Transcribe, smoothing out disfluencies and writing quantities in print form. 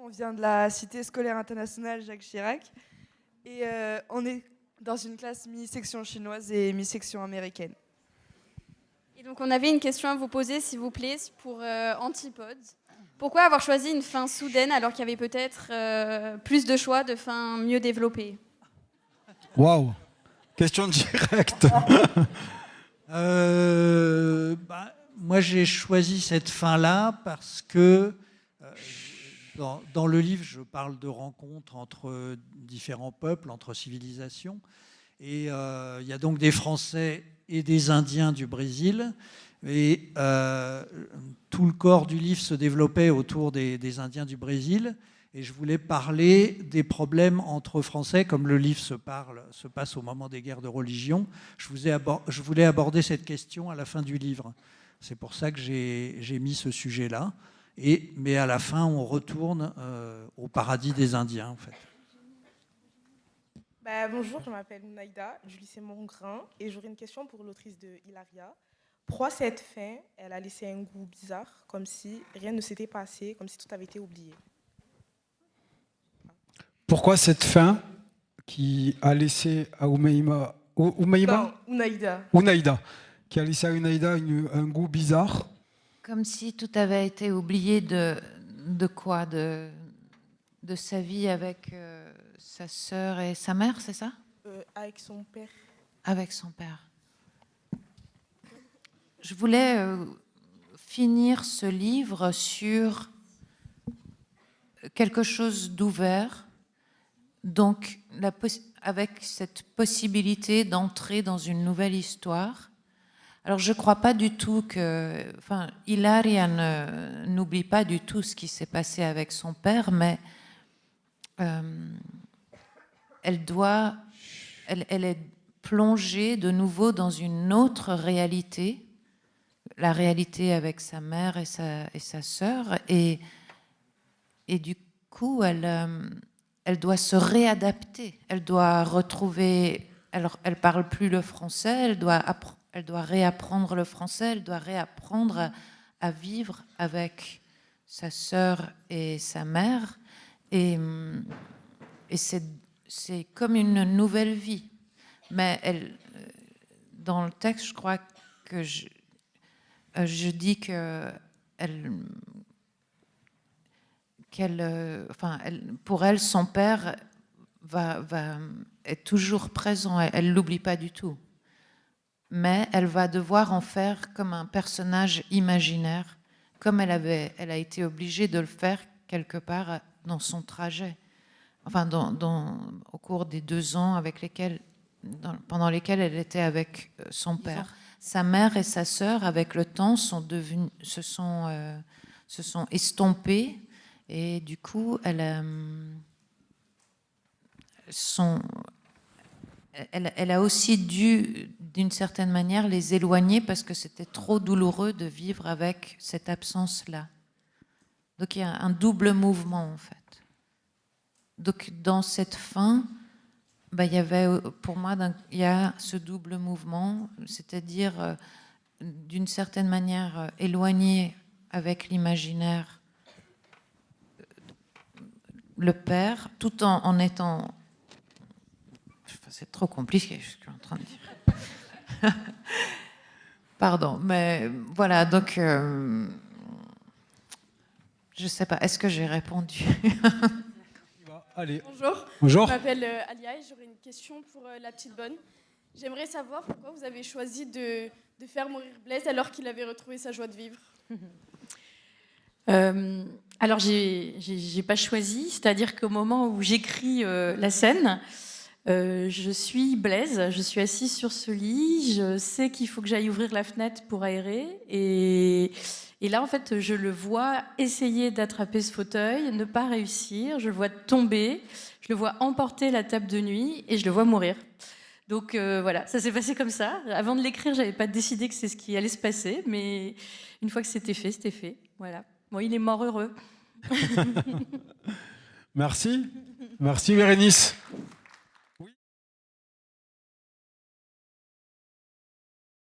on vient de la Cité scolaire internationale Jacques Chirac. Et on est dans une classe mi-section chinoise et mi-section américaine. Et donc on avait une question à vous poser, s'il vous plaît, pour Antipodes. Pourquoi avoir choisi une fin soudaine alors qu'il y avait peut-être plus de choix de fins mieux développées? Waouh, question directe. Moi, j'ai choisi cette fin-là parce que dans le livre, je parle de rencontres entre différents peuples, entre civilisations. Et il y a donc des Français et des Indiens du Brésil. Et tout le corps du livre se développait autour des Indiens du Brésil. Et je voulais parler des problèmes entre Français, comme le livre se passe au moment des guerres de religion. Je voulais aborder cette question à la fin du livre. C'est pour ça que j'ai mis ce sujet-là. Mais à la fin, on retourne au paradis des Indiens, en fait. Bonjour, je m'appelle Naïda, du lycée Montgrain, et j'aurais une question pour l'autrice de Hilaria. Pourquoi cette fin, elle a laissé un goût bizarre, comme si rien ne s'était passé, comme si tout avait été oublié? Pourquoi cette fin qui a laissé à Ounaïda, qui a laissé à Unaïda un goût bizarre? Comme si tout avait été oublié de quoi? De sa vie avec sa sœur et sa mère, c'est ça? Avec son père. Avec son père. Je voulais finir ce livre sur quelque chose d'ouvert, donc avec cette possibilité d'entrer dans une nouvelle histoire. Alors je ne crois pas du tout que... Enfin, Hilaria n'oublie pas du tout ce qui s'est passé avec son père, mais elle est plongée de nouveau dans une autre réalité, la réalité avec sa mère et sa sœur, et du coup, elle doit se réadapter, elle doit retrouver... Elle parle plus le français, elle doit réapprendre le français, elle doit réapprendre à vivre avec sa sœur et sa mère. Et c'est comme une nouvelle vie. Mais dans le texte, je crois que je dis que pour elle, son père est toujours présent. Elle ne l'oublie pas du tout. Mais elle va devoir en faire comme un personnage imaginaire, comme elle a été obligée de le faire quelque part dans son trajet, enfin au cours des 2 ans pendant lesquels elle était avec son père. Sa mère et sa sœur, avec le temps, se sont estompées, et du coup, elle a aussi dû, d'une certaine manière, les éloigner parce que c'était trop douloureux de vivre avec cette absence-là. Donc il y a un double mouvement, en fait. Donc dans cette fin, il y avait, pour moi, il y a ce double mouvement, c'est-à-dire, d'une certaine manière, éloigner avec l'imaginaire le père, tout en étant... C'est trop compliqué, ce que je suis en train de dire. Pardon, mais voilà, donc... je ne sais pas, est-ce que j'ai répondu? Allez. Bonjour. Bonjour. Je m'appelle Alia et j'aurais une question pour la petite bonne. J'aimerais savoir pourquoi vous avez choisi de faire mourir Blaise alors qu'il avait retrouvé sa joie de vivre. Alors, j'ai pas choisi, c'est-à-dire qu'au moment où j'écris la scène, je suis Blaise, je suis assise sur ce lit, je sais qu'il faut que j'aille ouvrir la fenêtre pour aérer, et là, en fait, je le vois essayer d'attraper ce fauteuil, ne pas réussir, je le vois tomber, je le vois emporter la table de nuit, et je le vois mourir. Donc voilà, ça s'est passé comme ça. Avant de l'écrire, j'avais pas décidé que c'est ce qui allait se passer, mais une fois que c'était fait, voilà. Bon, il est mort heureux. Merci. Merci, Bérénice.